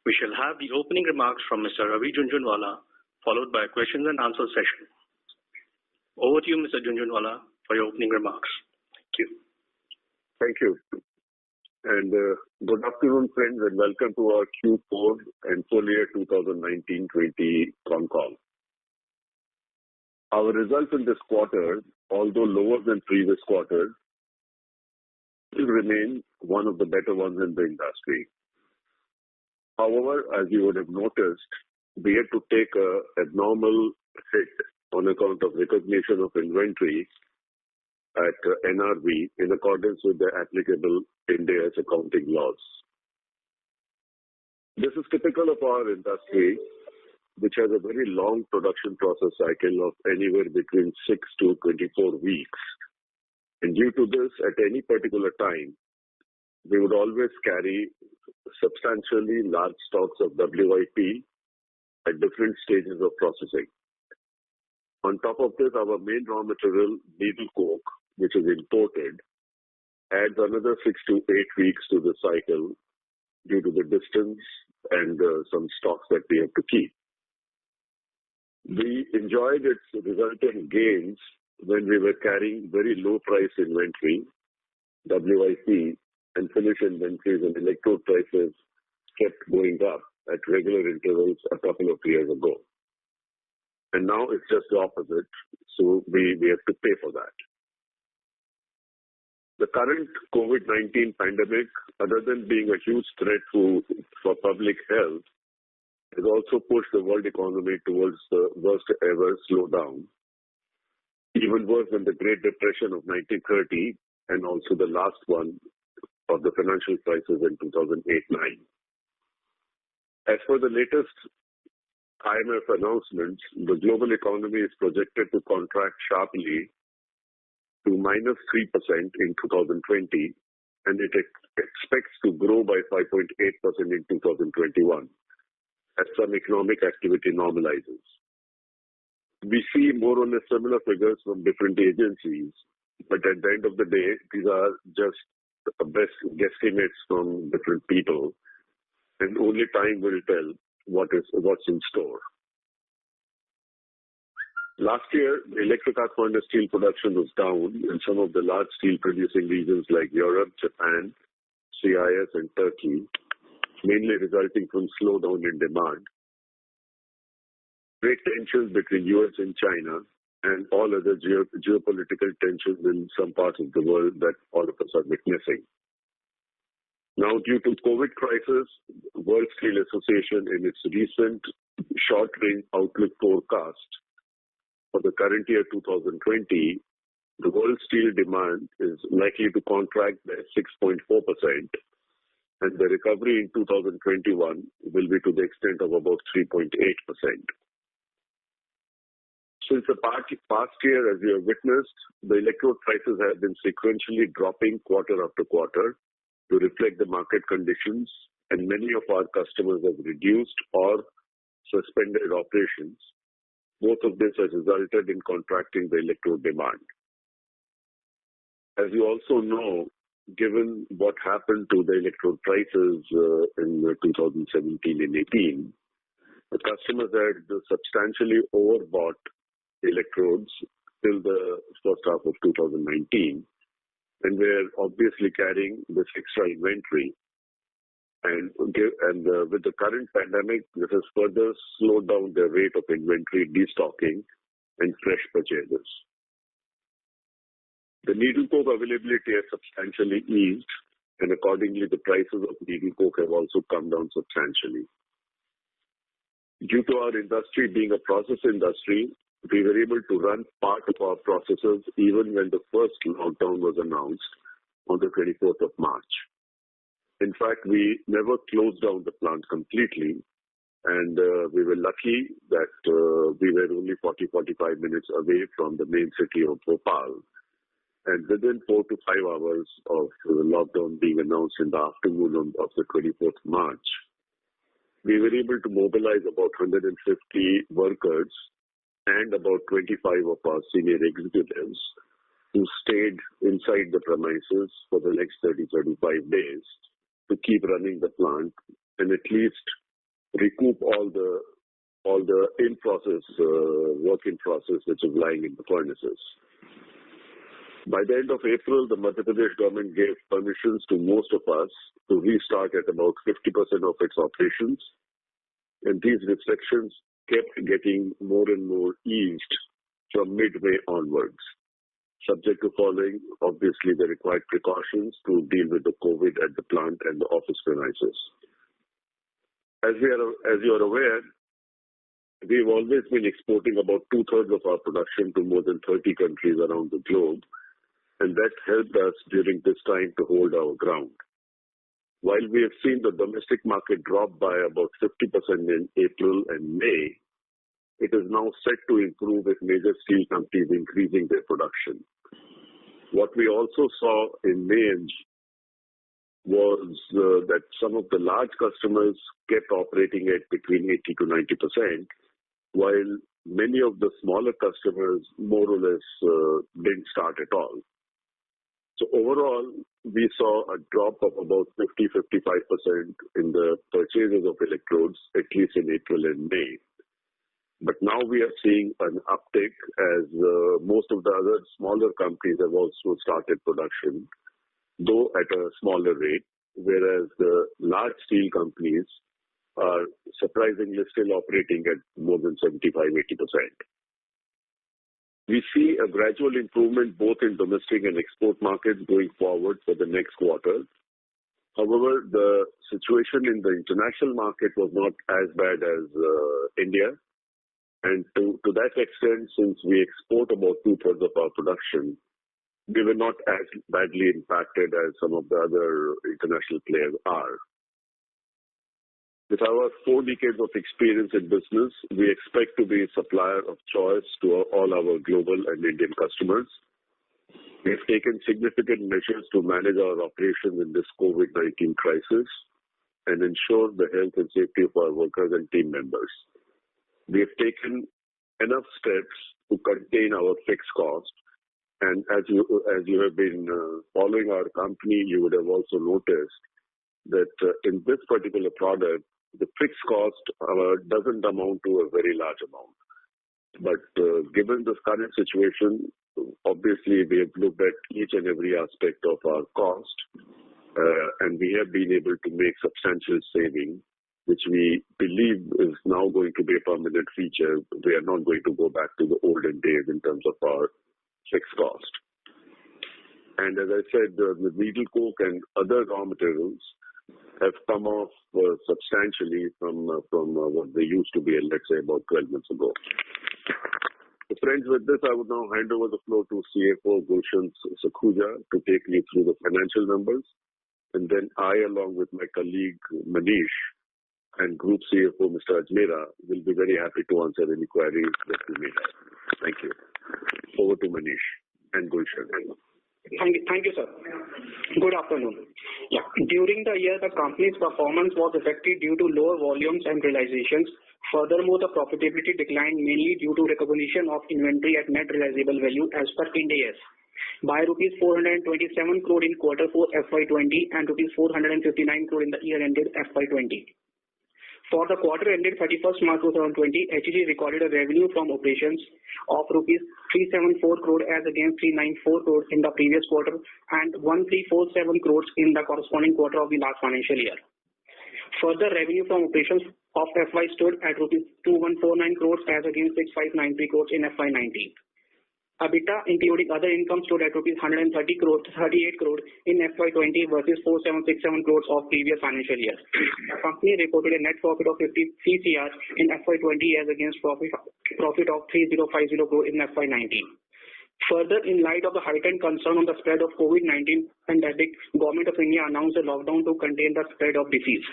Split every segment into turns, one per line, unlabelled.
We shall have the opening remarks from Mr. Ravi Jhunjhunwala, followed by a questions and answer session. Over to you, Mr. Jhunjhunwala, for your opening remarks. Thank you.
Thank you. And good afternoon, friends, and welcome to our Q4 and full year 2019-20 con call. Our results in this quarter, although lower than previous quarters, still remain one of the better ones in the industry. However, as you would have noticed, we had to take an abnormal hit on account of recognition of inventory at NRV in accordance with the applicable Ind AS accounting laws. This is typical of our industry, which has a very long production process cycle of anywhere between 6 to 24 weeks. And due to this, at any particular time, we would always carry substantially large stocks of WIP at different stages of processing. On top of this, our main raw material, needle coke, which is imported, adds another 6 to 8 weeks to the cycle due to the distance and some stocks that we have to keep. We enjoyed its resulting gains when we were carrying very low price inventory, WIP, and finished inventories and electrode prices kept going up at regular intervals a couple of years ago. And now it's just the opposite, so we have to pay for that. The current COVID-19 pandemic, other than being a huge threat for public health, has also pushed the world economy towards the worst ever slowdown, even worse than the Great Depression of 1930 and also the last one of the financial crisis in 2008-9. As for the latest IMF announcements, the global economy is projected to contract sharply to minus 3% in 2020, and it expects to grow by 5.8% in 2021 as some economic activity normalizes. We see more or less similar figures from different agencies, but at the end of the day, these are just the best guesstimates from different people, and only time will tell what's in store. Last year, the electric arc furnace steel production was down in some of the large steel producing regions like Europe, Japan, CIS, and Turkey, mainly resulting from slowdown in demand. Great tensions between US and China and all other geopolitical tensions in some parts of the world that all of us are witnessing. Now, due to COVID crisis, World Steel Association in its recent short-range outlook forecast for the current year 2020, the world steel demand is likely to contract by 6.4%, and the recovery in 2021 will be to the extent of about 3.8%. Since the past year, as we have witnessed, the electrode prices have been sequentially dropping quarter after quarter to reflect the market conditions, and many of our customers have reduced or suspended operations. Both of this has resulted in contracting the electrode demand. As you also know, given what happened to the electrode prices in 2017 and 18, the customers had substantially overbought electrodes till the first half of 2019, and we're obviously carrying this extra inventory. And with the current pandemic, this has further slowed down the rate of inventory destocking and fresh purchases. The needle coke availability has substantially eased, and accordingly, the prices of needle coke have also come down substantially. Due to our industry being a process industry, we were able to run part of our processes even when the first lockdown was announced on the 24th of March. In fact, we never closed down the plant completely, and we were lucky that we were only 40-45 minutes away from the main city of Bhopal. And within 4 to 5 hours of the lockdown being announced in the afternoon of the 24th March, we were able to mobilize about 150 workers and about 25 of our senior executives who stayed inside the premises for the next 30-35 days to keep running the plant and at least recoup all the work in process which is lying in the furnaces. By the end of April, the Madhya Pradesh government gave permissions to most of us to restart at about 50% of its operations, and these restrictions kept getting more and more eased from mid-May onwards, subject to following, obviously, the required precautions to deal with the COVID at the plant and the office premises. As you are aware, we've always been exporting about 2/3 of our production to more than 30 countries around the globe, and that helped us during this time to hold our ground. While we have seen the domestic market drop by about 50% in April and May, it is now set to improve with major steel companies increasing their production. What we also saw in May and June was that some of the large customers kept operating at between 80 to 90%, while many of the smaller customers more or less didn't start at all. So overall, we saw a drop of about 50-55% in the purchases of electrodes, at least in April and May. But now we are seeing an uptick as most of the other smaller companies have also started production, though at a smaller rate, whereas the large steel companies are surprisingly still operating at more than 75-80%. We see a gradual improvement both in domestic and export markets going forward for the next quarter. However, the situation in the international market was not as bad as India. And to that extent, since we export about 2/3 of our production, we were not as badly impacted as some of the other international players are. With our 4 decades of experience in business, we expect to be a supplier of choice to all our global and Indian customers. We have taken significant measures to manage our operations in this COVID-19 crisis and ensure the health and safety of our workers and team members. We have taken enough steps to contain our fixed cost, and as you have been following our company, you would have also noticed that in this particular product, the fixed cost doesn't amount to a very large amount. But given this current situation, obviously we have looked at each and every aspect of our cost, and we have been able to make substantial saving, which we believe is now going to be a permanent feature. We are not going to go back to the olden days in terms of our fixed cost. And as I said, the needle coke and other raw materials have come off substantially from what they used to be, let's say, about 12 months ago. So friends, with this, I would now hand over the floor to CFO Gulshan Sakhuja to take me through the financial numbers. And then I, along with my colleague Manish and Group CFO Mr. Ajmera, will be very happy to answer any queries that you may have. Thank you. Over to Manish and Gulshan.
Thank you, sir. Good afternoon. Yeah. During the year, the company's performance was affected due to lower volumes and realizations. Furthermore, the profitability declined mainly due to recognition of inventory at net realizable value as per Ind AS by rupees 427 crore in Q4 FY20 and rupees 459 crore in the year ended FY20. For the quarter ended 31st March 2020, HEG recorded a revenue from operations of rupees 374 crore as against 394 crore in the previous quarter and 1347 crores in the corresponding quarter of the last financial year. Further, revenue from operations of FY stood at rupees 2149 crores as against 6593 crores in FY19. EBITDA, including other income, stood at rupees 138 crore in FY20 versus 4767 crores of previous financial year. The company reported a net profit of 53 crore in FY20 as against profit of 3050 crore in FY19. Further, in light of the heightened concern on the spread of COVID-19 pandemic, Government of India announced a lockdown to contain the spread of disease.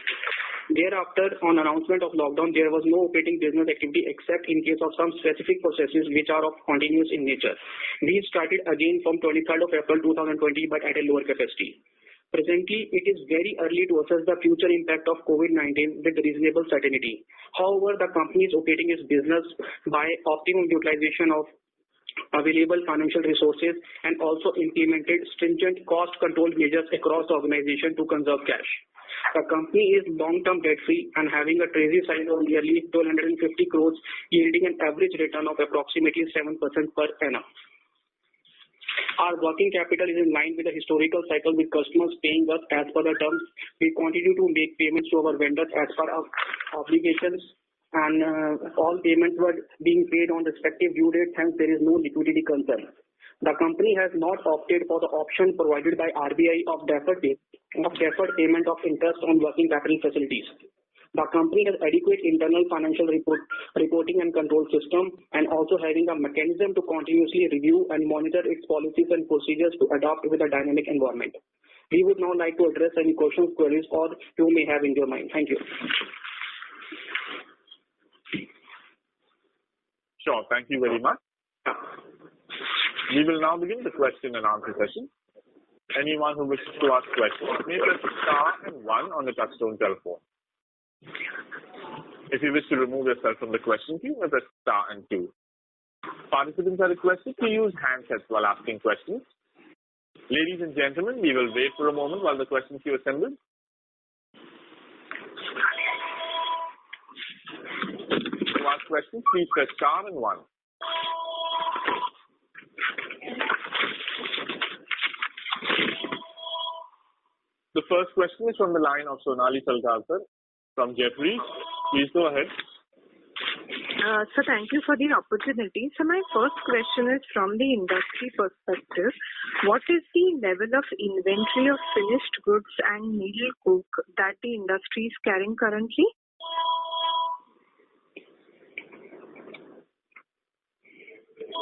Thereafter, on announcement of lockdown, there was no operating business activity except in case of some specific processes which are of continuous in nature. These started again from 23rd of April 2020 but at a lower capacity. Presently, it is very early to assess the future impact of COVID-19 with reasonable certainty. However, the company is operating its business by optimum utilization of available financial resources and also implemented stringent cost control measures across the organization to conserve cash. The company is long-term debt-free and having a treasury size of nearly 1,250 crores, yielding an average return of approximately 7% per annum. Our working capital is in line with the historical cycle, with customers paying us as per the terms. We continue to make payments to our vendors as per our obligations, and all payments were being paid on respective due dates, hence there is no liquidity concern. The company has not opted for the option provided by RBI of deferred payment of interest on working capital facilities. The company has adequate internal financial reporting and control system, and also having a mechanism to continuously review and monitor its policies and procedures to adapt with a dynamic environment. We would now like to address any questions, queries, or you may have in your mind. Thank you.
Sure, thank you very much. We will now begin the question and answer session. Anyone who wishes to ask questions may press star and 1 on the touchtone telephone. If you wish to remove yourself from the question queue, press star and 2. Participants are requested to use handsets while asking questions. Ladies and gentlemen, we will wait for a moment while the question queue assembles. To ask questions, please press star and 1. The first question is from the line of Sonali Salgaonkar from Jefferies. Please go ahead.
So thank you for the opportunity. So my first question is from the industry perspective. What is the level of inventory of finished goods and needle coke that the industry is carrying currently?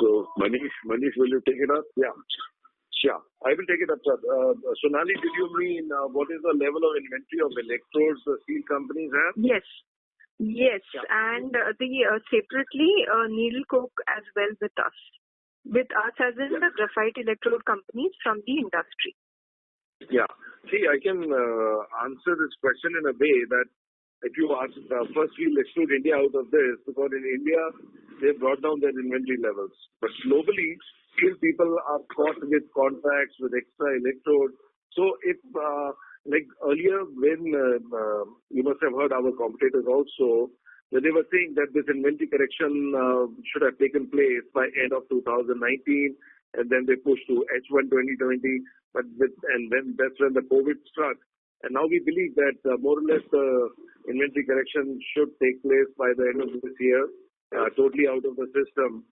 So Manish, will you take it up?
Yeah. Sure. I will take it up, sir. Sonali, did you mean what is the level of inventory of electrodes the steel companies have?
Yes. Yes.
Yeah.
And separately, needle coke as well with us. With us as in the graphite electrode companies from the industry.
Yeah. See, I can answer this question in a way that if you ask, first we'll exclude India out of this, because in India, they've brought down their inventory levels. But globally, still people are caught with contracts with extra electrodes. So if, like earlier when you must have heard our competitors also, when they were saying that this inventory correction should have taken place by end of 2019, and then they pushed to H1 2020, and then that's when the COVID struck. And now we believe that more or less the inventory correction should take place by the end of this year, totally out of the system.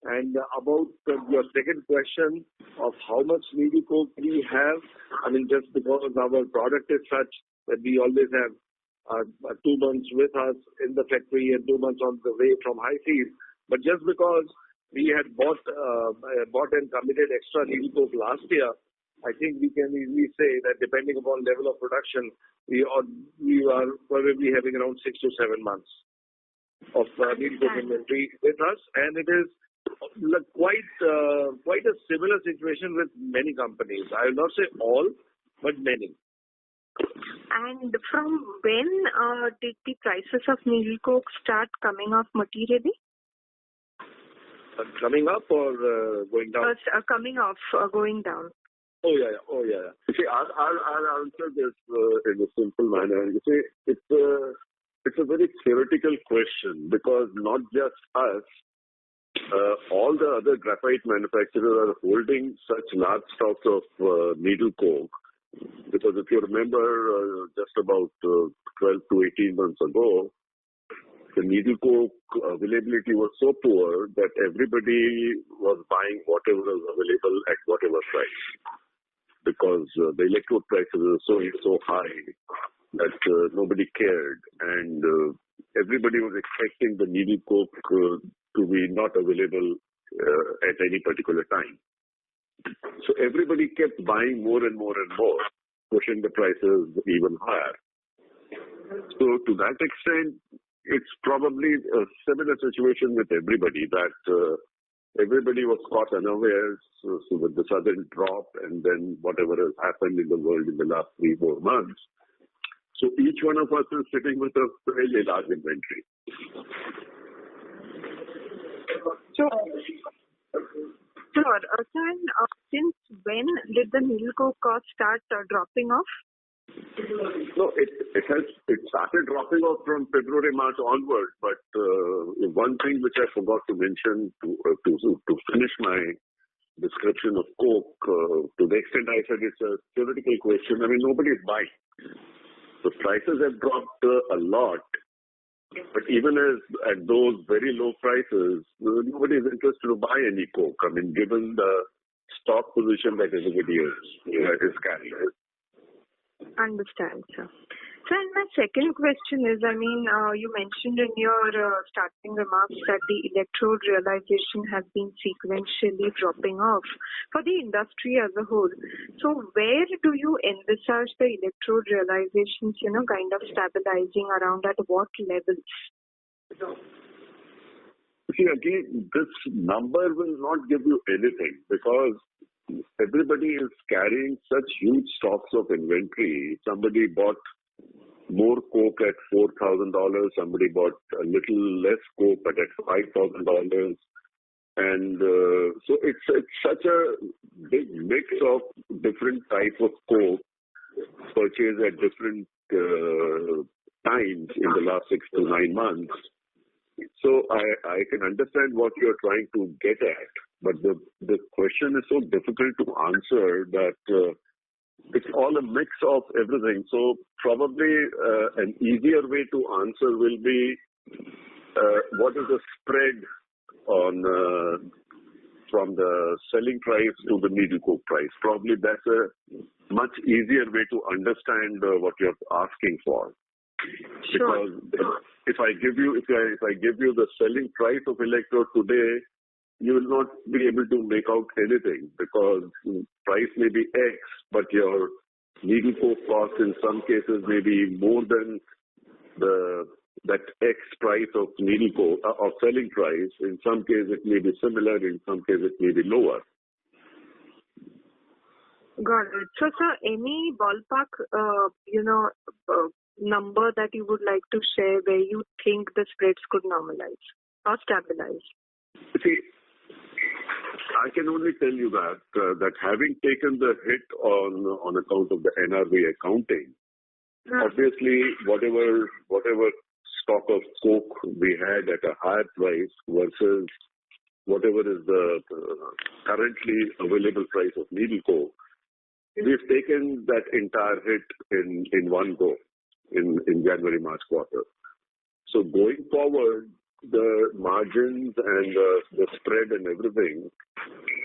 And about your second question of how much needle coke we have, I mean, just because our product is such that we always have 2 months with us in the factory and 2 months on the way from high seas. But just because we had bought and committed extra needle coke last year, I think we can easily say that depending upon level of production, we are probably having around 6 to 7 months of needle coke inventory with us, and it is quite a similar situation with many companies. I will not say all, but many.
And from when did the prices of needle coke start coming off materially?
Coming up or going down?
Coming off, going down.
Oh yeah. See, I'll answer this in a simple manner. You see, it's a very theoretical question, because not just us, all the other graphite manufacturers are holding such large stocks of needle coke, because if you remember, just about 12 to 18 months ago, the needle coke availability was so poor that everybody was buying whatever was available at whatever price, because the electrode prices were so high that nobody cared, and everybody was expecting the needle coke to be not available at any particular time. So everybody kept buying more and more and more, pushing the prices even higher. So to that extent, it's probably a similar situation with everybody, that everybody was caught unawares with the sudden drop and then whatever has happened in the world in the last 3-4 months. So each one of us is sitting with a fairly large inventory.
Sure. Since when did the needle coke cost start dropping off?
No, it started dropping off from February, March onward. But one thing which I forgot to mention to finish my description of Coke, to the extent I said it's a theoretical question. I mean, nobody is buying. The prices have dropped a lot, but even at those very low prices, nobody is interested to buy any Coke. I mean, given the stock position that everybody is carrying.
Understand, sir. So, and my second question is, you mentioned in your starting remarks that the electrode realization has been sequentially dropping off for the industry as a whole. So, where do you envisage the electrode realizations, kind of stabilizing around, at what levels?
See, again, this number will not give you anything because everybody is carrying such huge stocks of inventory. Somebody bought more Coke at $4,000. Somebody bought a little less Coke but at $5,000. And so it's such a big mix of different types of Coke purchased at different times in the last 6 to 9 months. So I can understand what you're trying to get at, but the question is so difficult to answer that it's all a mix of everything. So probably an easier way to answer will be what is the spread on from the selling price to the needle coke price. Probably that's a much easier way to understand what you're asking for.
Sure.
Because if I give you the selling price of electrode today, you will not be able to make out anything because price may be X, but your needle coke cost in some cases may be more than that X price of needle coke or selling price. In some cases it may be similar, in some cases it may be lower.
Got it. So, sir, any ballpark, number that you would like to share where you think the spreads could normalize or stabilize?
See, I can only tell you that having taken the hit on account of the NRV accounting, obviously whatever stock of Coke we had at a higher price versus whatever is the currently available price of needle coke, we've taken that entire hit in one go in January-March quarter. So going forward, the margins and the spread and everything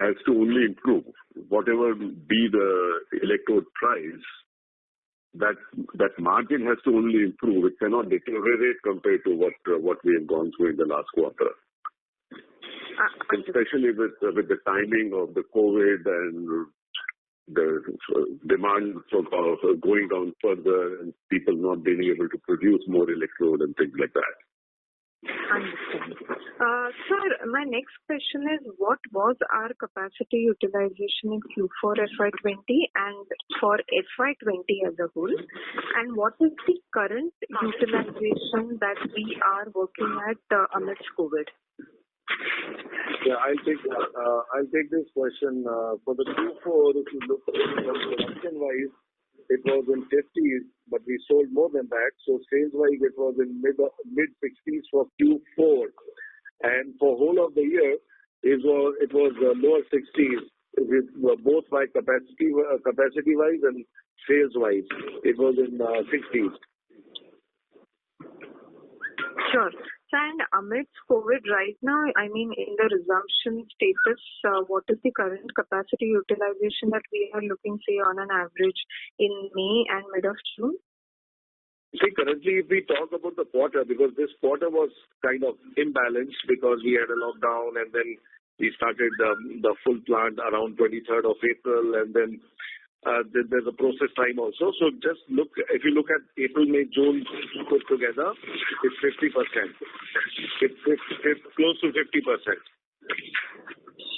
has to only improve. Whatever be the electrode price, that margin has to only improve. It cannot deteriorate compared to what we have gone through in the last quarter. Especially with the timing of the COVID and the demand for going down further and people not being able to produce more electrode and things like that.
Understand. Sir, my next question is, what was our capacity utilization in Q4FY20 and for FY20 as a whole? And what is the current utilization that we are working at amidst COVID?
Yeah, I'll take this question. For the Q4, if you look production-wise, it was in 50s, but we sold more than that. So sales-wise, it was in mid-60s for Q4. And for whole of the year, it was lower 60s, both by capacity-wise and sales-wise. It was in 60s.
Sure. And amidst COVID right now, in the resumption status, what is the current capacity utilization that we are looking, say, on an average in May and mid of June?
See, currently, if we talk about the quarter, because this quarter was kind of imbalanced because we had a lockdown and then we started the full plant around 23rd of April and then there's a process time also. So just look, if you look at April, May, June put together, it's 50%. It's close to 50%.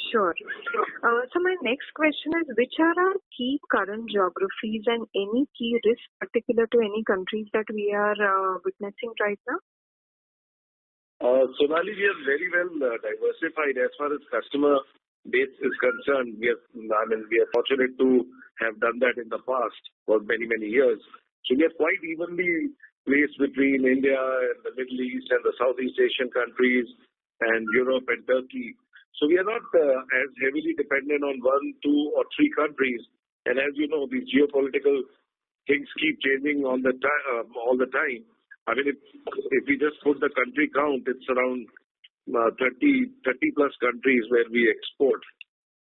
Sure. So my next question is, which are our key current geographies and any key risks particular to any countries that we are witnessing right now?
Sonali, we are very well diversified as far as customer base is concerned, we are fortunate to have done that in the past for many, many years. So we are quite evenly placed between India and the Middle East and the Southeast Asian countries and Europe and Turkey. So we are not as heavily dependent on 1, 2, or 3 countries. And as you know, these geopolitical things keep changing all the time. I mean, if we just put the country count, it's around 30 plus countries where we export.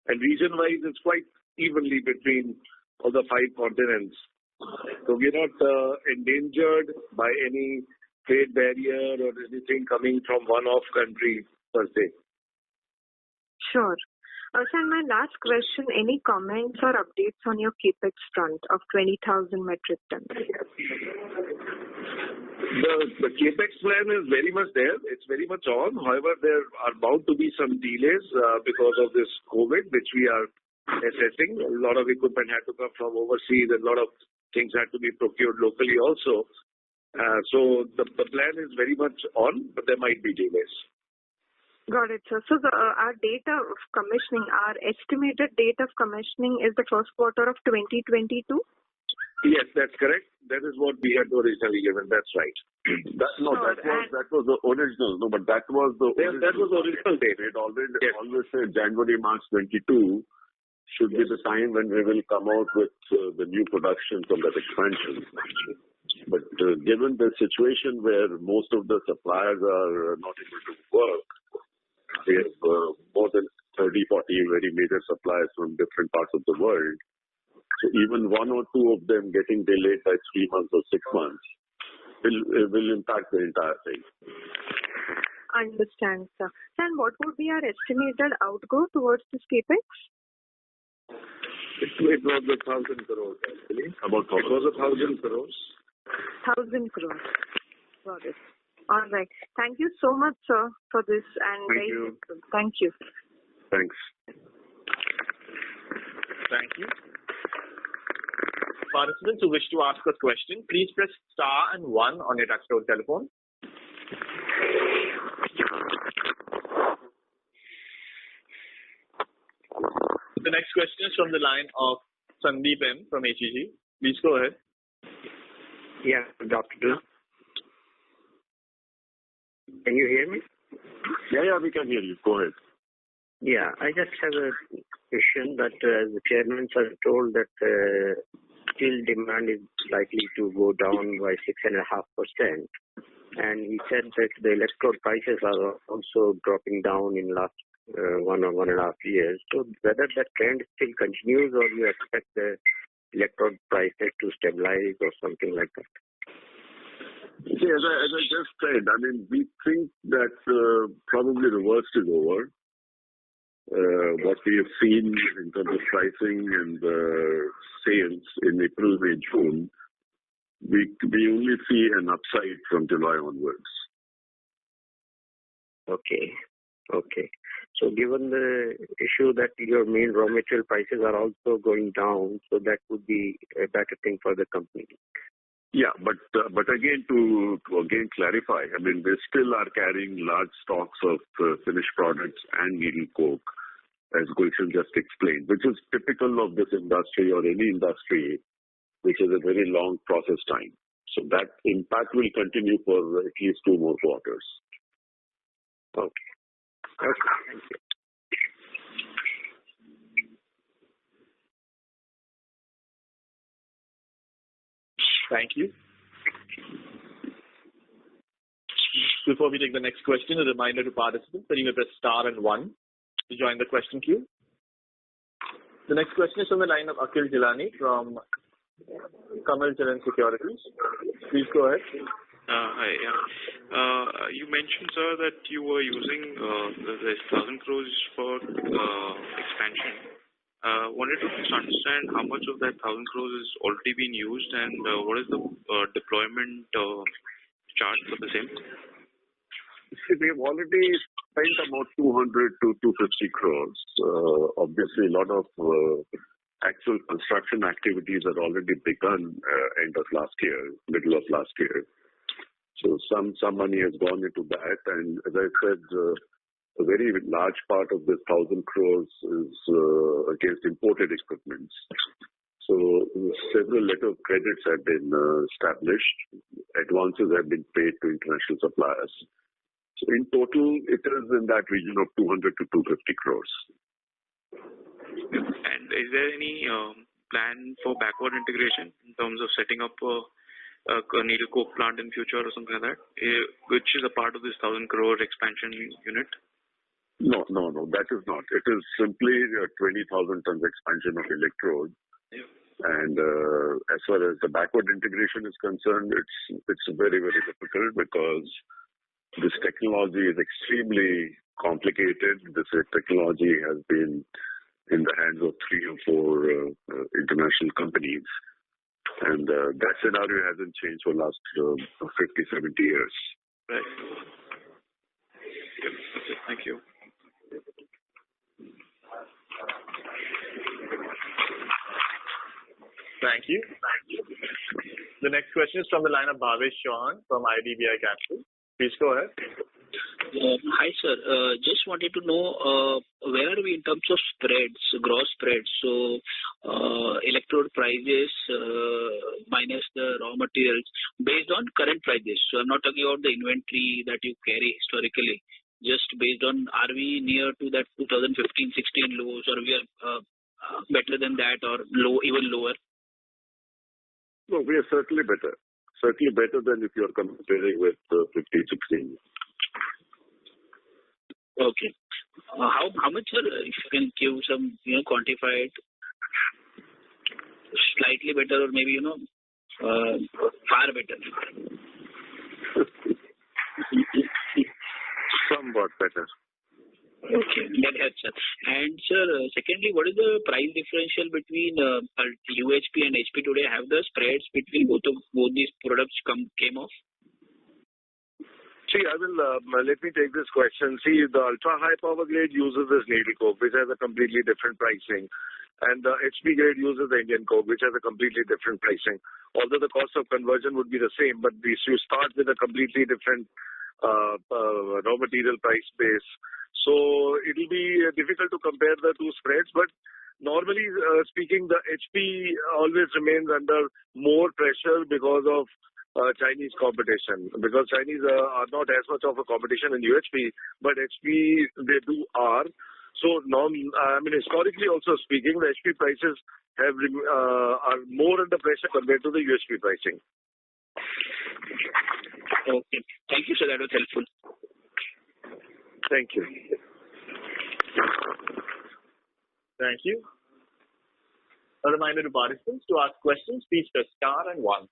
And region-wise, it's quite evenly between all the 5 continents. So we're not endangered by any trade barrier or anything coming from one-off country per se.
Sure. Sir, my last question, any comments or updates on your capex front of 20,000 metric tons?
The capex plan is very much there. It's very much on. However, there are bound to be some delays because of this COVID, which we are assessing. A lot of equipment had to come from overseas, and a lot of things had to be procured locally also. So the plan is very much on, but there might be delays.
Got it, sir. So our date of commissioning, our estimated date of commissioning is the first quarter of 2022?
Yes, that's correct. That is what we had originally given. That's right.
That was the original. No, but that was the original.
That was the original date.
It always said January, March 22 should be the time when we will come out with the new production from that expansion. But given the situation where most of the suppliers are not able to work, we have more than 30, 40 very major suppliers from different parts of the world. So even 1 or 2 of them getting delayed by 3 months or 6 months will impact the entire thing.
Understand, sir. And what would be our estimated outgo towards this capex?
It was 1,000 crores actually. About 1,000. It was 1,000 crores.
1,000 crores. Got it. All right. Thank you so much, sir, for this. And
Thank you.
Thank you.
Thanks.
Thank you. Participants who wish to ask a question, please press star and 1 on your touchtone telephone. The next question is from the line of Sandeep M from HEG. Please go ahead.
Yeah, good afternoon. Can you hear me?
Yeah, we can hear you. Go ahead.
Yeah, I just have a question that the chairman has told that steel demand is likely to go down by 6.5%. And he said that the electrode prices are also dropping down in last 1 or 1.5 years. So whether that trend still continues or you expect the electrode prices to stabilize or something like that?
See, as I just said, I mean, we think that probably the worst is over. What we have seen in terms of pricing and sales in April, May, June, we only see an upside from July onwards.
Okay. So given the issue that your main raw material prices are also going down, so that would be a better thing for the company.
Yeah, but again, to again clarify, I mean, they still are carrying large stocks of finished products and needle coke, as Gulshan just explained, which is typical of this industry or any industry, which is a very long process time. So that impact will continue for at least 2 more quarters.
Okay, thank you.
Thank you. Before we take the next question, a reminder to participants that you may press star and 1 to join the question queue. The next question is from the line of Akhil Jilani from Kamal Charan Securities. Please go ahead.
Hi. Yeah. You mentioned, sir, that you were using this 1,000 crores for expansion. Wanted to just understand how much of that 1,000 crores is already been used and what is the deployment chart for the same?
See, we've already spent about 200 to 250 crores. Obviously, a lot of actual construction activities had already begun end of last year, middle of last year. So some money has gone into that, and as I said, a very large part of this 1,000 crores is against imported equipments. So several letter of credits have been established. Advances have been paid to international suppliers. So in total, it is in that region of 200 to 250 crores.
And is there any plan for backward integration in terms of setting up a needle coke plant in future or something like that, which is a part of this 1,000 crore expansion unit?
No, that is not. It is simply a 20,000 tons expansion of electrode.
Yeah.
And as far as the backward integration is concerned, it's very, very difficult because this technology is extremely complicated. This technology has been in the hands of 3 or 4 international companies. And that scenario hasn't changed for the last 50, 70 years.
Right. Okay, thank you.
Thank you. The next question is from the line of Bhavesh Chauhan from IDBI Capital. Please go ahead.
Hi, sir. Just wanted to know where are we in terms of spreads, gross spreads? So, electrode prices minus the raw materials based on current prices. So, I'm not talking about the inventory that you carry historically. Just based on, are we near to that 2015-16 lows, or we are better than that, or low, even lower?
No, we are certainly better. Certainly better than if you are comparing with 15-16.
Okay. How much, sir? If you can give some, quantified, slightly better, or maybe far better.
Somewhat better.
Okay, that helps, sir. And sir, secondly, what is the price differential between UHP and HP today? Have the spreads between both these products came off?
See, I will let me take this question. See, the ultra high power grade uses this needle coke, which has a completely different pricing, and the HP grade uses the Indian coke, which has a completely different pricing. Although the cost of conversion would be the same, but you start with a completely different raw material price base. So it will be difficult to compare the two spreads, but normally speaking, the HP always remains under more pressure because of Chinese competition. Because Chinese are not as much of a competition in UHP, but HP they are. So historically also speaking, the HP prices are more under pressure compared to the UHP pricing.
Okay. Thank you, sir. That was helpful.
Thank you.
Thank you. A reminder to participants to ask questions, please press star and 1.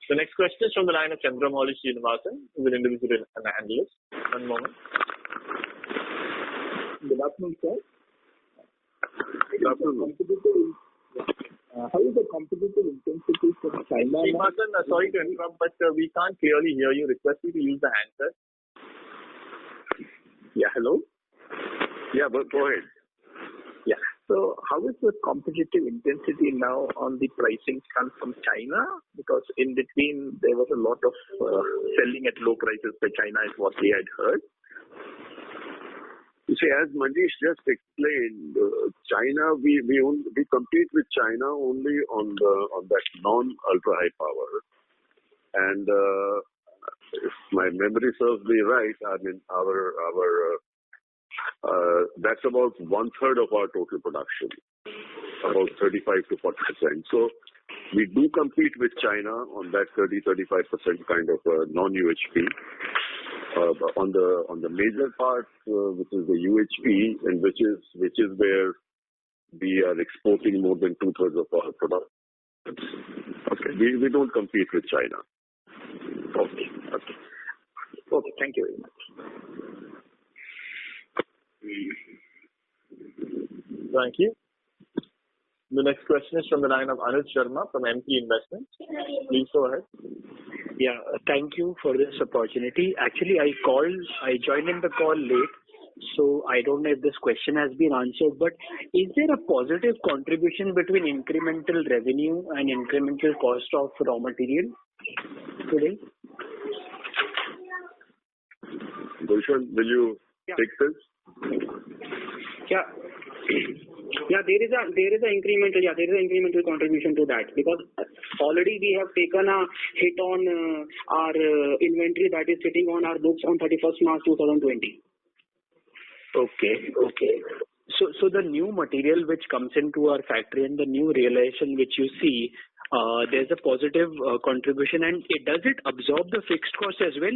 The next question is from the line of Chandramouli Srinivasan, who is an individual analyst. One moment.
Good afternoon, sir.
Good afternoon.
How is the competitive intensity from China?
Srinivasan, sorry to interrupt, but we can't clearly hear you. Request you to use the handset.
Yeah, hello?
Yeah, but go ahead.
Yeah. So how is the competitive intensity now on the pricing front from China? Because in between there was a lot of selling at low prices by China is what we had heard.
You see, as Manish just explained, China, we compete with China only on that non-ultra high power. And if my memory serves me right, I mean, that's about 1/3 of our total production, about 35 to 40%. So we do compete with China on that 30-35% kind of non-UHP. On the major part, which is the UHP, and which is where we are exporting more than 2/3 of our product. Okay, we don't compete with China.
Okay. Thank you very much.
Thank you. The next question is from the line of Anuj Sharma from MP Investments. Please go ahead.
Yeah, thank you for this opportunity. Actually, I joined in the call late, so I don't know if this question has been answered, but is there a positive contribution between incremental revenue and incremental cost of raw material today?
Gulshan, will you take this?
Yeah. Yeah, there is an incremental contribution to that, because already we have taken a hit on our inventory that is sitting on our books on 31st March 2020.
Okay. So the new material which comes into our factory and the new realization which you see, there's a positive contribution, and does it absorb the fixed cost as well?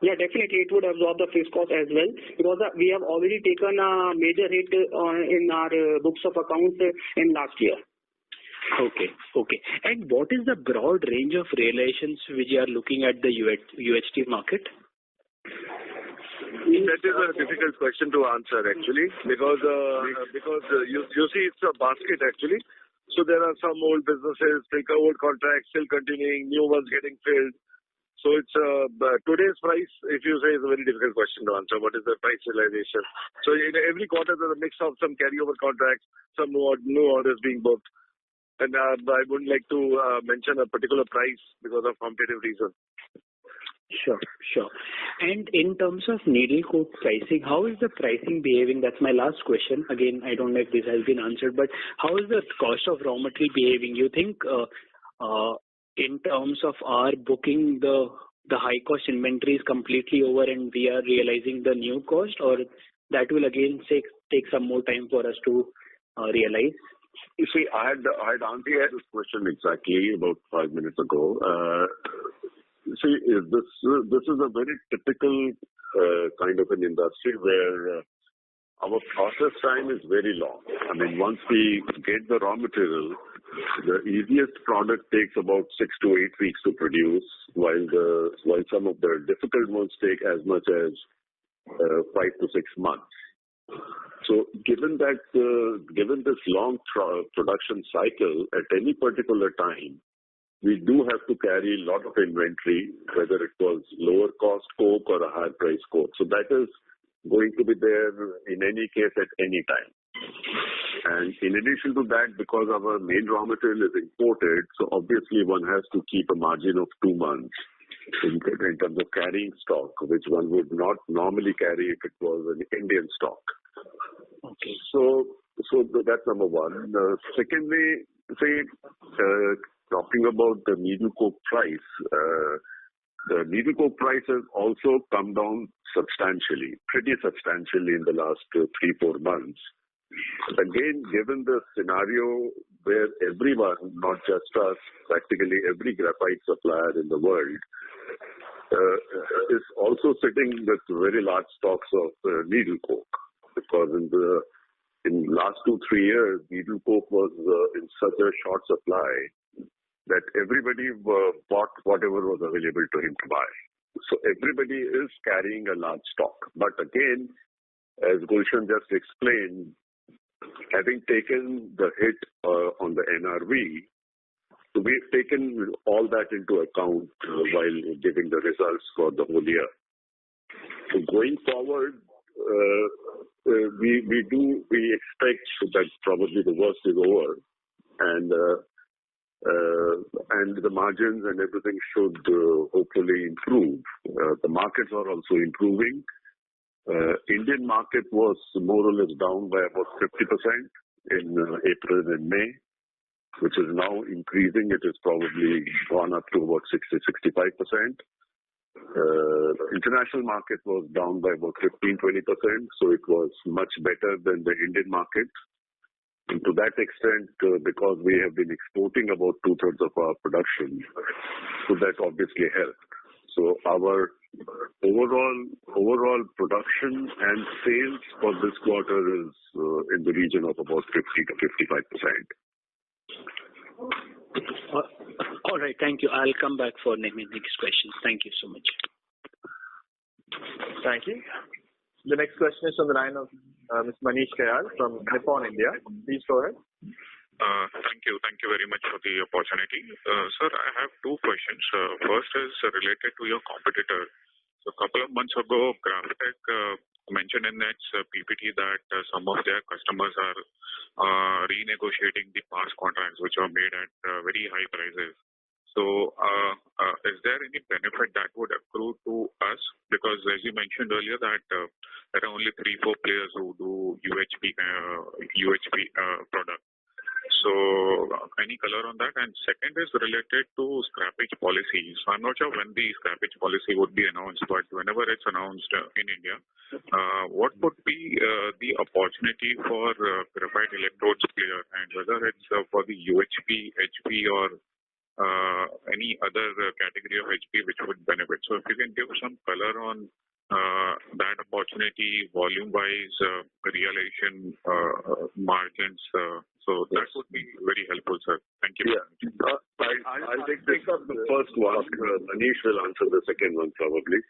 Yeah, definitely it would absorb the fixed cost as well, because we have already taken a major hit in our books of accounts in last year.
Okay. And what is the broad range of realizations which you are looking at the UHT market?
That is a difficult question to answer actually, because you see it's a basket actually. So there are some old businesses, old contracts still continuing, new ones getting filled. So it's today's price, if you say, is a very difficult question to answer. What is the price realization? So in every quarter there's a mix of some carryover contracts, some new orders being booked, and I wouldn't like to mention a particular price because of competitive reasons.
Sure. And in terms of needle coke pricing, how is the pricing behaving? That's my last question. Again, I don't know if this has been answered, but how is the cost of raw material behaving? You think in terms of our booking, the high cost inventory is completely over and we are realizing the new cost, or that will again take some more time for us to realize?
You see, I had answered this question exactly about 5 minutes ago. See, this is a very typical kind of an industry where our process time is very long. I mean, once we get the raw material, the easiest product takes about 6 to 8 weeks to produce, while some of the difficult ones take as much as 5 to 6 months. So, given this long production cycle, at any particular time, we do have to carry a lot of inventory, whether it was lower cost coke or a higher price coke. So that is going to be there in any case at any time. And in addition to that, because our main raw material is imported, so obviously one has to keep a margin of 2 months in terms of carrying stock, which one would not normally carry if it was an Indian stock.
Okay.
So that's number one. Secondly, talking about the needle coke price, the needle coke price has also come down pretty substantially in the last 3-4 months. But again, given the scenario where everyone, not just us, practically every graphite supplier in the world, is also sitting with very large stocks of needle coke, because in last 2-3 years, needle coke was in such a short supply that everybody bought whatever was available to him to buy. So everybody is carrying a large stock. But again, as Gulshan just explained, having taken the hit on the NRV, so we've taken all that into account while giving the results for the whole year. So going forward, we expect that probably the worst is over, and the margins and everything should hopefully improve. The markets are also improving. Indian market was more or less down by about 50% in April and May, which is now increasing. It has probably gone up to about 60-65%. International market was down by about 15-20%, so it was much better than the Indian market. And to that extent, because we have been exporting about 2/3 of our production, so that obviously helped. So our overall production and sales for this quarter is in the region of about 50-55%.
All right, thank you. I'll come back for next questions. Thank you so much.
Thank you. The next question is on the line of Ms. Manish Kayal from Nippon India. Please go ahead.
Thank you very much for the opportunity. Sir, I have two questions. First is related to your competitor. So a couple of months ago, Graphtec mentioned in its PPT that some of their customers are renegotiating the past contracts which are made at very high prices. So is there any benefit that would accrue to us? Because as you mentioned earlier that there are only 3-4 players who do UHP product. So any color on that? And second is related to scrappage policy. So I'm not sure when the scrappage policy would be announced, but whenever it's announced in India, what would be the opportunity for graphite electrodes player, and whether it's for the UHP, HP, or any other category of HP which would benefit. So if you can give some color on that opportunity, volume-wise, realization, margins, so that would be very helpful, sir. Thank you.
Yeah. I'll take up the first one. Anish will answer the second one probably.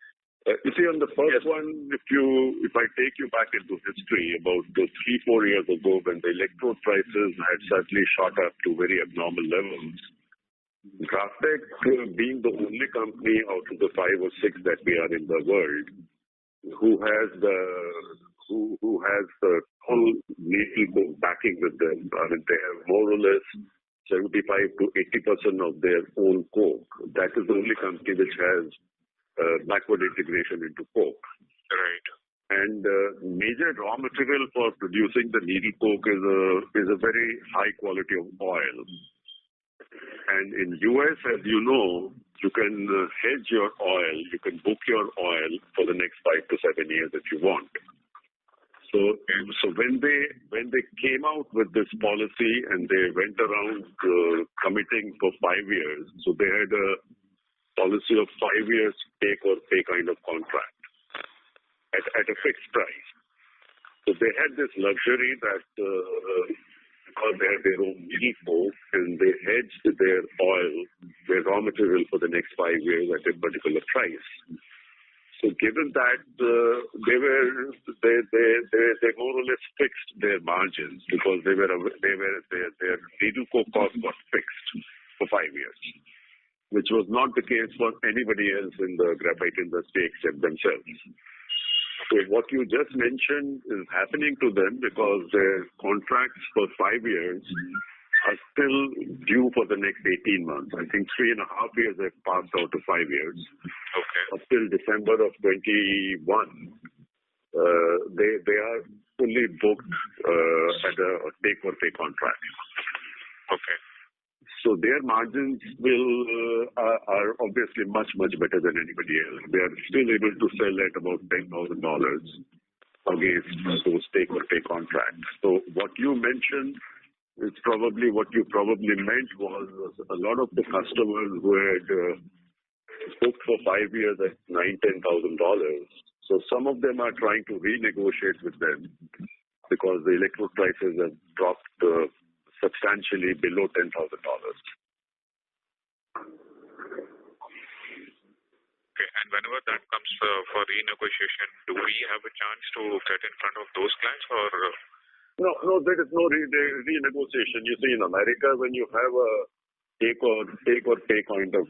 You see, on the first one, if I take you back into history, about 3-4 years ago, when the electrode prices had suddenly shot up to very abnormal levels, GrafTech, being the only company out of the 5 or 6 that we are in the world, who has the whole needle backing with them. I mean, they have more or less 75 to 80% of their own coke. That is the only company which has backward integration into coke.
Right.
And major raw material for producing the needle coke is a very high quality of oil. And in US, as you know, you can hedge your oil, you can book your oil for the next 5 to 7 years if you want. So when they came out with this policy and they went around committing for 5 years, so they had a policy of 5 years take or pay kind of contract at a fixed price. So they had this luxury that because they had their own needle coke and they hedged their oil, their raw material for the next 5 years at a particular price. So given that they more or less fixed their margins because their needle coke cost got fixed for 5 years, which was not the case for anybody else in the graphite industry except themselves. So what you just mentioned is happening to them because their contracts for 5 years are still due for the next 18 months. I think 3.5 years have passed out of 5 years.
Okay.
Up till December of 21, they are fully booked at a take-or-pay contract.
Okay.
So their margins are obviously much better than anybody else. They are still able to sell at about $10,000 against those take-or-pay contracts. So what you mentioned is probably what you probably meant was a lot of the customers who had booked for 5 years at $9,000-$10,000. So some of them are trying to renegotiate with them because the electrode prices have dropped substantially below $10,000.
Okay, and whenever that comes for renegotiation, do we have a chance to get in front of those clients or?
No, there is no renegotiation. You see, in America, when you have a take or pay kind of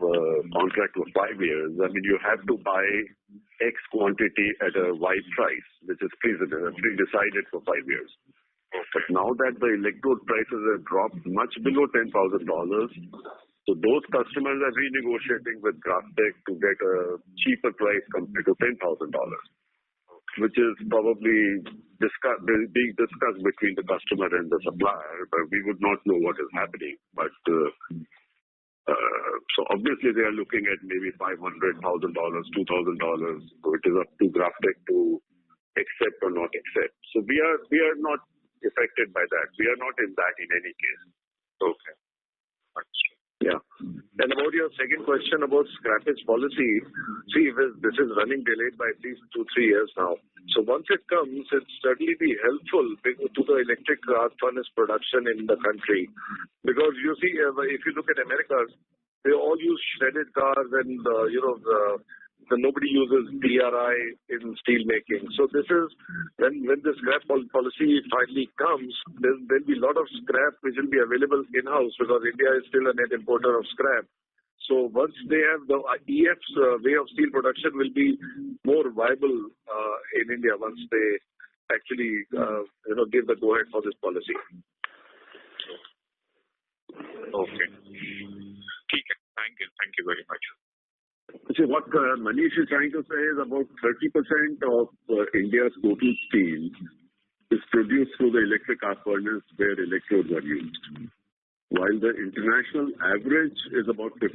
contract for 5 years, I mean, you have to buy X quantity at a Y price, which is pre-decided for 5 years. But now that the electrode prices have dropped much below $10,000, so those customers are renegotiating with GrafTech to get a cheaper price compared to $10,000, which is probably being discussed between the customer and the supplier, but we would not know what is happening. But so obviously they are looking at maybe $500,000, $2,000, so it is up to GrafTech to accept or not accept. So we are not affected by that. We are not in that in any case.
Okay.
Yeah.
And about your second question about scrappage policy, see, this is running delayed by at least 2-3 years now. So once it comes, it's certainly be helpful to the electric arc furnace production in the country. Because you see, if you look at America, they all use shredded cars and, nobody uses DRI in steel making. So this is, when the scrap policy finally comes, there'll be a lot of scrap which will be available in-house because India is still a net importer of scrap. So once they have the EF's way of steel production will be more viable in India once they actually give the go-ahead for this policy.
Okay. Thank you very much.
See, what Manish is trying to say is about 30% of India's total steel is produced through the electric arc furnace where electrodes are used, while the international average is about 50%.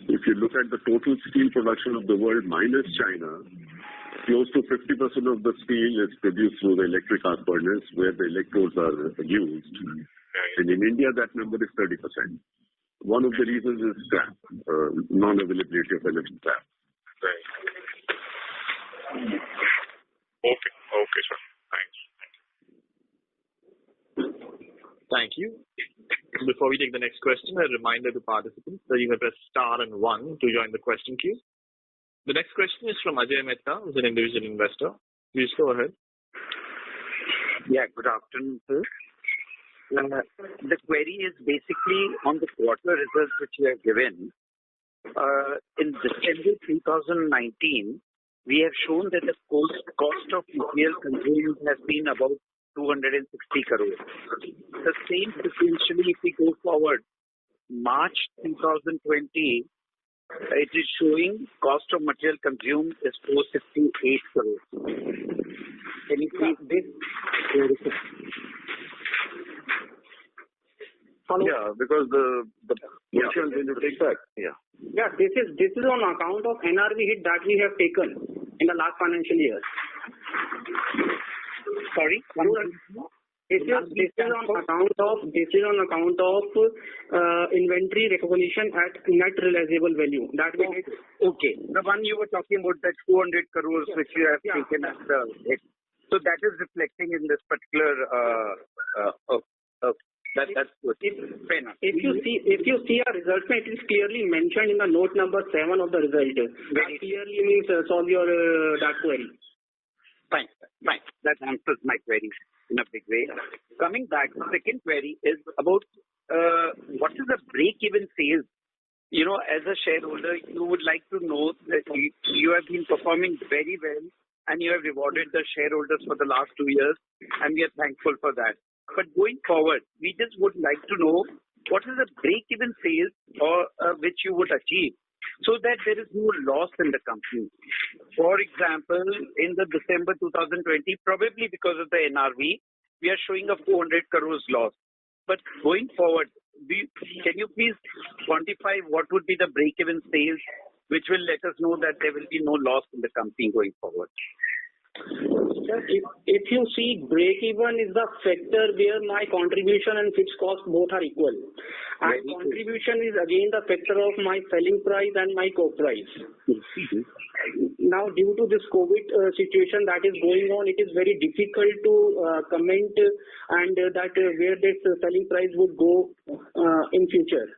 If you look at the total steel production of the world minus China, close to 50% of the steel is produced through the electric arc furnace where the electrodes are used. And in India, that number is 30%. One of the reasons is scrap, non-availability of electric scrap.
Right. Okay, sir. Thanks.
Thank you. Before we take the next question, a reminder to participants that you may press star and 1 to join the question queue. The next question is from Ajay Mehta, who's an individual investor. Please go ahead.
Yeah, good afternoon, sir. The query is basically on the quarter results which you have given. In December 2019, we have shown that the cost of material consumed has been about 260 crores. The same sequentially, if we go forward, March 2020, it is showing cost of material consumed is 468 crores. Can you please
Yeah, because the portion when you take back. Yeah.
Yeah, this is on account of NRV hit that we have taken in the last financial year.
Sorry?
This is on account of inventory recognition at net realizable value. That we did.
Okay. The one you were talking about, that 200 crores which you have taken as the hit. So that is reflecting in this particular. That's good. Fair enough.
If you see our results, it is clearly mentioned in the note number 7 of the result. That clearly means solve your that query.
Fine. That answers my query in a big way. Coming back, the second query is about what is the break-even sales? You know, as a shareholder, you would like to know that you have been performing very well and you have rewarded the shareholders for the last 2 years, and we are thankful for that. But going forward, we just would like to know what is the break-even sales or which you would achieve so that there is no loss in the company. For example, in the December 2020, probably because of the NRV, we are showing a 400 crores loss. But going forward, can you please quantify what would be the break-even sales which will let us know that there will be no loss in the company going forward?
If you see, break-even is the factor where my contribution and fixed cost both are equal. And contribution is again the factor of my selling price and my coke price. Now, due to this COVID situation that is going on, it is very difficult to comment and that where this selling price would go in future.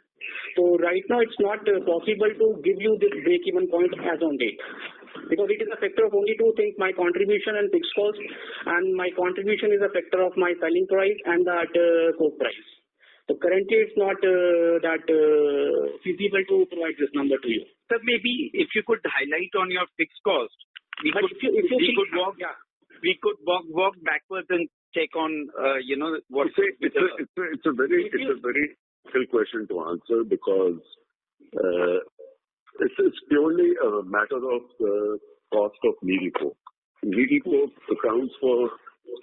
So right now, it's not possible to give you this break-even point as on date. Because it is a factor of only two things, my contribution and fixed cost, and my contribution is a factor of my selling price and that coke price. So currently it's not that feasible to provide this number to you.
So maybe if you could highlight on your fixed cost, we could walk backwards and check on what.
It's a very difficult question to answer because. It's purely a matter of the cost of needle coke. Needle coke accounts for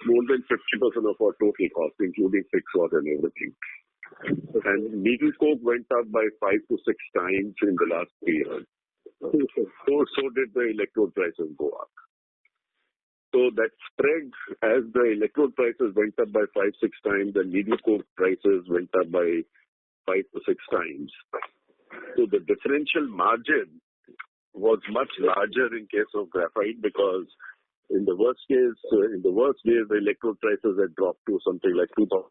more than 50% of our total cost, including fixed cost and everything. And needle coke went up by 5 to 6 times in the last 3 years. So did the electrode prices go up. So that spread, as the electrode prices went up by 5-6 times, the needle coke prices went up by 5 to 6 times. So the differential margin was much larger in case of graphite because in the worst days, the electrode prices had dropped to something like $2,000,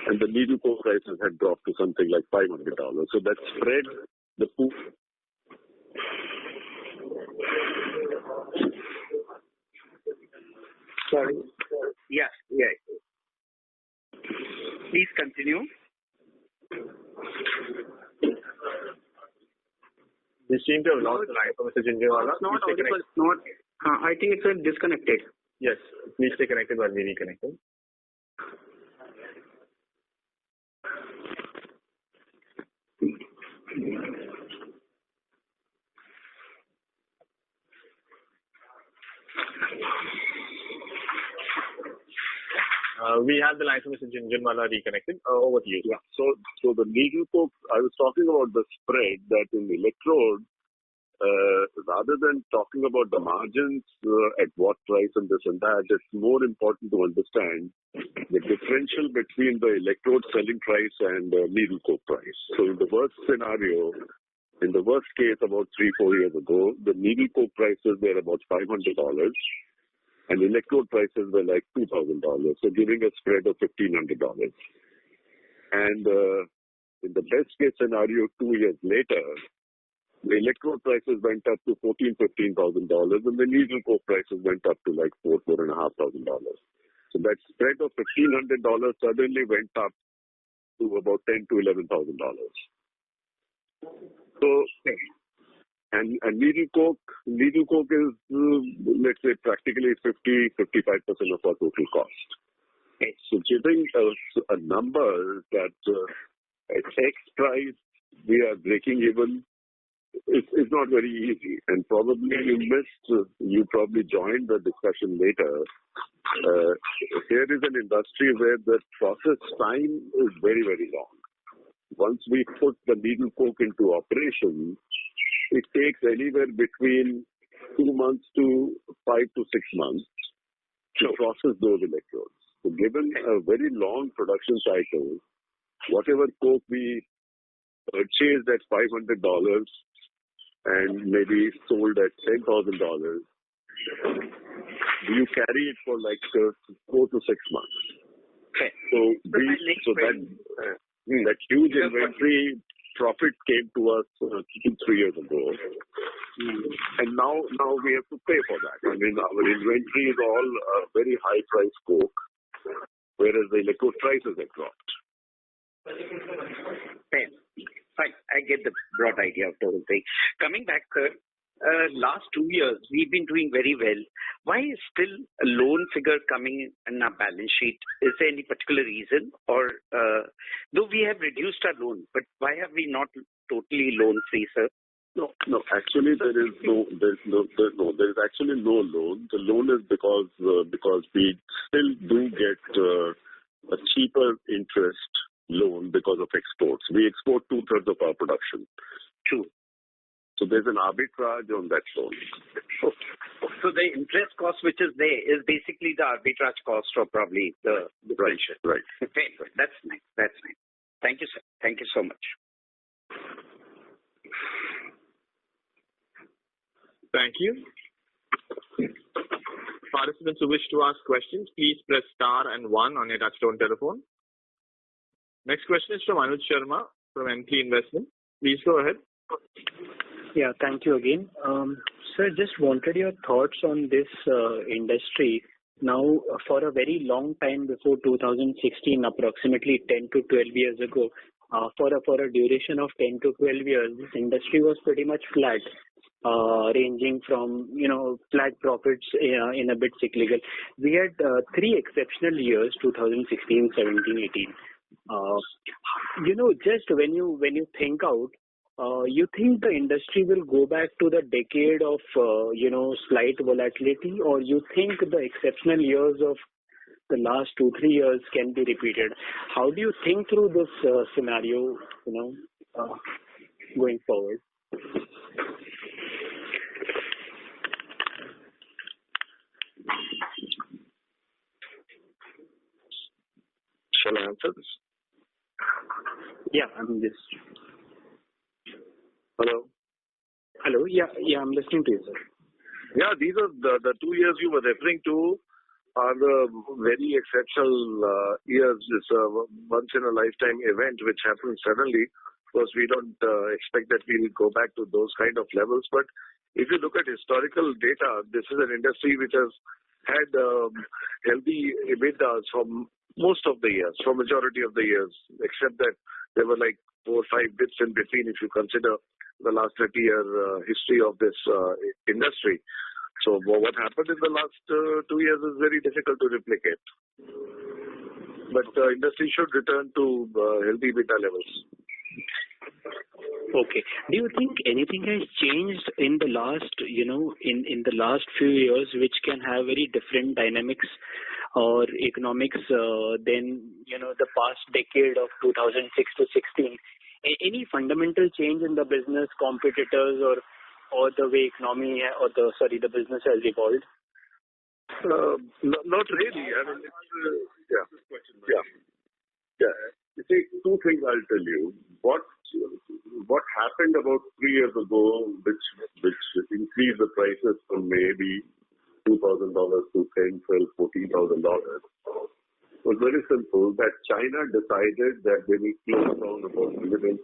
and the needle coke prices had dropped to something like $500. So that spread the pool.
Sorry. Yeah. Please continue.
We seem to have lost the line from Mr. Jhunjhunwala.
It's not audible. It's not. I think it's disconnected.
Yes. Please stay connected while we reconnect. We have the line from Mr. Junjunwala reconnected. Over to you.
Yeah. So the needle coke, I was talking about the spread that in electrode, rather than talking about the margins at what price and this and that, it's more important to understand the differential between the electrode selling price and needle coke price. So in the worst scenario, in the worst case about 3-4 years ago, the needle coke prices were about $500 and electrode prices were like $2,000, so giving a spread of $1,500. And in the best case scenario, 2 years later, the electrode prices went up to $14,000-15,000, and the needle coke prices went up to like $4,500. So that spread of $1,500 suddenly went up to about $10,000 to $11,000. So, and needle coke is let's say practically 50-55% of our total cost. Okay. So giving a number that at X price we are breaking even. It's not very easy, and probably you probably joined the discussion later. Here is an industry where the process time is very, very long. Once we put the needle coke into operation, it takes anywhere between 2 months to 5 to 6 months to process those electrodes. So given a very long production cycle, whatever coke we purchased at $500 and maybe sold at $10,000, you carry it for like 4 to 6 months. Okay. So that huge inventory profit came to us 2-3 years ago, and now we have to pay for that. I mean, our inventory is all very high price coke, whereas the electrode prices have dropped.
Fine, I get the broad idea of the whole thing. Coming back, last 2 years we've been doing very well. Why is still a loan figure coming in our balance sheet? Is there any particular reason, or though we have reduced our loan, but why have we not totally loan free, sir?
No. Actually, there is actually no loan. The loan is because we still do get a cheaper interest loan because of exports. We export 2/3 of our production.
True.
So there's an arbitrage on that loan.
Okay. So the interest cost which is there is basically the arbitrage cost or probably the differential.
Right.
Okay. That's nice. Thank you, sir. Thank you so much.
Thank you. Participants who wish to ask questions, please press star and 1 on your touchtone telephone. Next question is from Anuj Sharma from MP Investment. Please go ahead.
Yeah, thank you again. Sir, just wanted your thoughts on this industry. Now, for a very long time before 2016, approximately 10 to 12 years ago, for a duration of 10 to 12 years, this industry was pretty much flat, ranging from, flat profits in a bit cyclical. We had 3 exceptional years, 2016, 17, 18. Just when you think out, you think the industry will go back to the decade of, slight volatility, or you think the exceptional years of the last 2-3 years can be repeated? How do you think through this scenario, going forward?
Shall I answer this?
Yeah, I'm just.
Hello?
Yeah, I'm listening to you, sir.
Yeah, these are the 2 years you were referring to are the very exceptional years. It's a once-in-a-lifetime event which happens suddenly. Of course, we don't expect that we will go back to those kind of levels. But if you look at historical data, this is an industry which has had healthy EBITDAs from most of the years, for majority of the years, except that there were like 4 or 5 bits in between if you consider the last 30-year history of this industry. So what happened in the last 2 years is very difficult to replicate. But the industry should return to healthy EBITDA levels.
Okay. Do you think anything has changed in the last, in the last few years, which can have very different dynamics or economics than, the past decade of 2006 to 16? Any fundamental change in the business, competitors, or the way economy or the business has evolved?
Not really. I mean, yeah. You see, two things I'll tell you. What happened about 3 years ago, which increased the prices from maybe $2,000 to $10,000, $12,000, $14,000, was very simple. That China decided that they will close down about 130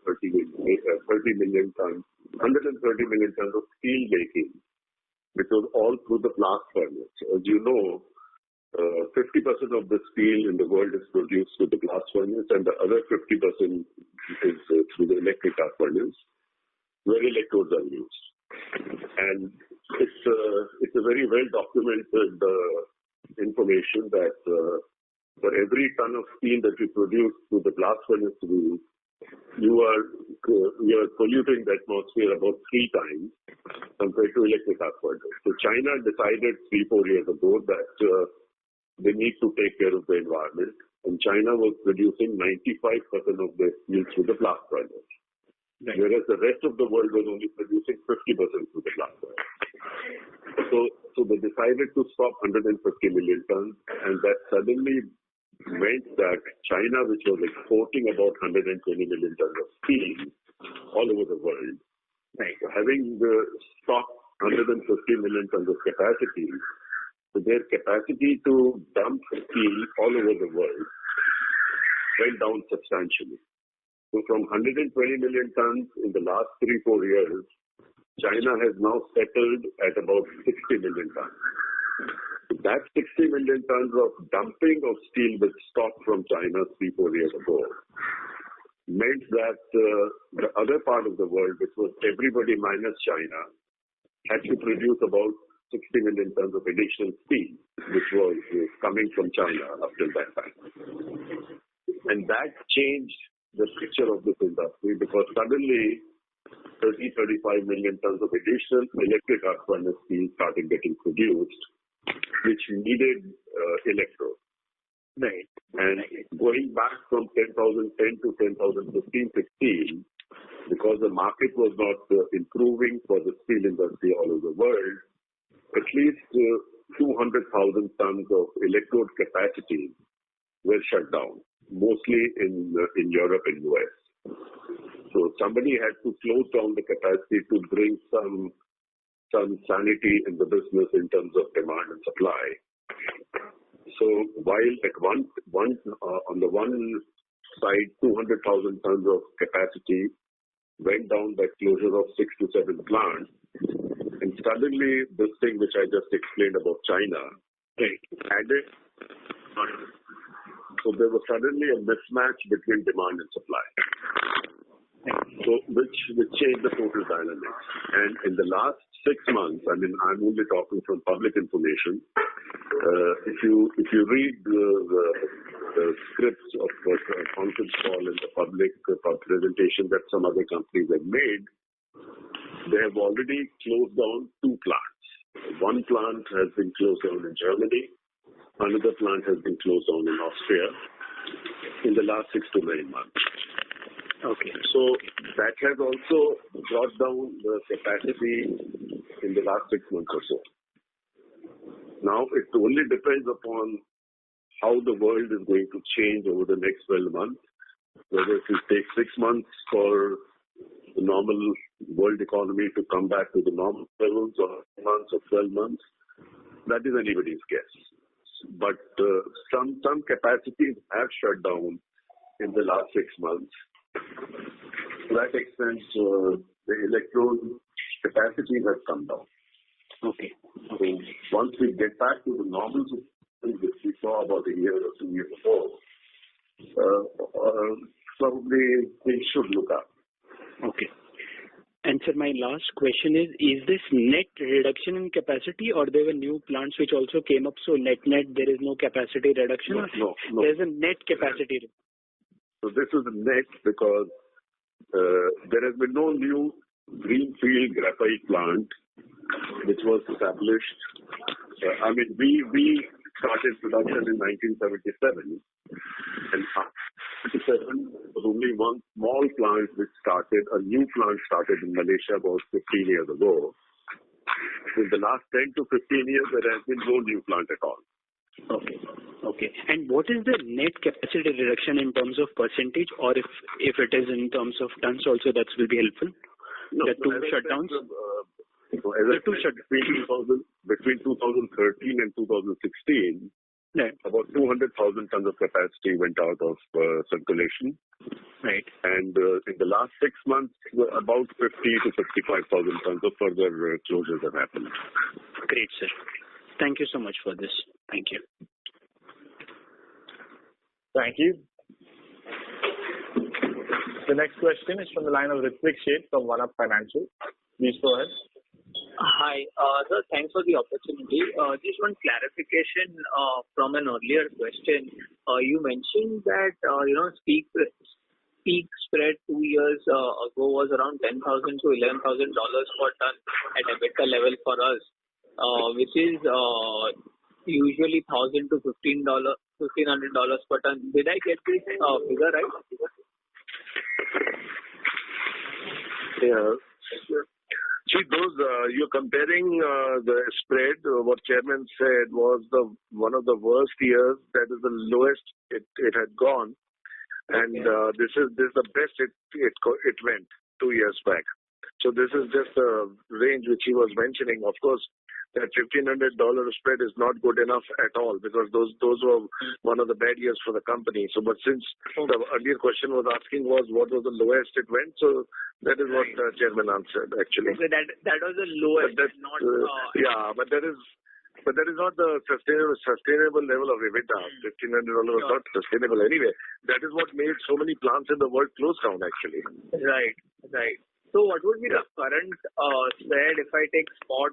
million tons of steel making, which was all through the blast furnace. As you know, 50% of the steel in the world is produced through the blast furnace, and the other 50% is through the electric arc furnace, where electrodes are used. And it's a very well documented information that for every ton of steel that you produce through the blast furnace route, you are polluting the atmosphere about 3 times compared to electric arc furnace. So China decided 3-4 years ago that they need to take care of the environment, and China was producing 95% of their steel through the blast furnace, whereas the rest of the world was only producing 50% through the blast furnace. So they decided to stop 150 million tons, and that suddenly meant that China, which was exporting about 120 million tons of steel all over the world, having stopped 150 million tons of capacity, so their capacity to dump steel all over the world went down substantially. So from 120 million tons in the last 3-4 years, China has now settled at about 60 million tons. So that 60 million tons of dumping of steel which stopped from China 3-4 years ago meant that the other part of the world, which was everybody minus China, had to produce about 60 million tons of additional steel, which was coming from China up till that time. And that changed the picture of this industry, because suddenly 30-35 million tons of additional electric arc furnace steel started getting produced, which needed electrodes.
Right.
And going back from 10,010 to 10,015-16, because the market was not improving for the steel industry all over the world, at least 200,000 tons of electrode capacity were shut down, mostly in Europe and US. So somebody had to close down the capacity to bring some sanity in the business in terms of demand and supply. So while on the one side, 200,000 tons of capacity went down by closure of 6 to 7 plants, and suddenly this thing which I just explained about China added. So there was suddenly a mismatch between demand and supply. So which changed the total dynamics. And in the last 6 months, I mean, I'm only talking from public information. If you read the scripts of the conference call and the public presentation that some other companies have made, they have already closed down 2 plants. One plant has been closed down in Germany. Another plant has been closed down in Austria in the last 6 to 9 months.
Okay.
So that has also brought down the capacity in the last 6 months or so. Now it only depends upon how the world is going to change over the next 12 months. Whether it will take 6 months for the normal world economy to come back to the normal levels, or 9 months or 12 months, that is anybody's guess. But some capacities have shut down in the last 6 months. To that extent, the electrode capacity has come down.
Okay.
So once we get back to the normal situation which we saw about a year or 2 years ago, probably things should look up.
Okay. And sir, my last question is this net reduction in capacity, or there were new plants which also came up? So net there is no capacity reduction?
No.
There's a net capacity.
So this is a net because there has been no new greenfield graphite plant which was established. We started production in 1977, and after 1977 was only one small plant a new plant started in Malaysia about 15 years ago. In the last 10 to 15 years, there has been no new plant at all.
Okay. And what is the net capacity reduction in terms of percentage, or if it is in terms of tons also, that will be helpful?
No,
the two shutdowns?
Between 2013 and 2016,
right,
about 200,000 tons of capacity went out of circulation.
Right.
And in the last 6 months, about 50 to 55,000 tons of further closures have happened.
Great, sir. Thank you so much for this. Thank you.
Thank you. The next question is from the line of Ritwik Sheth from One Up Financial. Please go ahead.
Hi, sir. Thanks for the opportunity. Just one clarification from an earlier question. You mentioned that peak spread 2 years ago was around $10,000 to $11,000 per ton at EBITDA level for us, which is usually $1,000 to $1,500 per ton. Did I get this figure right?
Yeah. See, you're comparing the spread. What Chairman said was one of the worst years. That is the lowest it had gone, and this is the best it went 2 years back. So this is just a range which he was mentioning. Of course, that $1,500 spread is not good enough at all, because those were one of the bad years for the company. So, but since the earlier question was asking was what was the lowest it went, so that is what the Chairman answered actually.
So that was the lowest,
but that is not the sustainable level of EBITDA. $1,500 was not sustainable anyway. That is what made so many plants in the world close down actually.
Right. So what would be the current spread if I take spot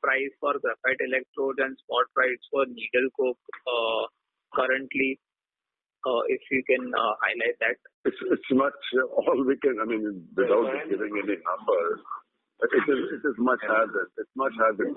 price for graphite electrodes and spot price for needle coke currently? If you can highlight that.
It's much, all we can, without giving any numbers, but it is much higher than 1,500.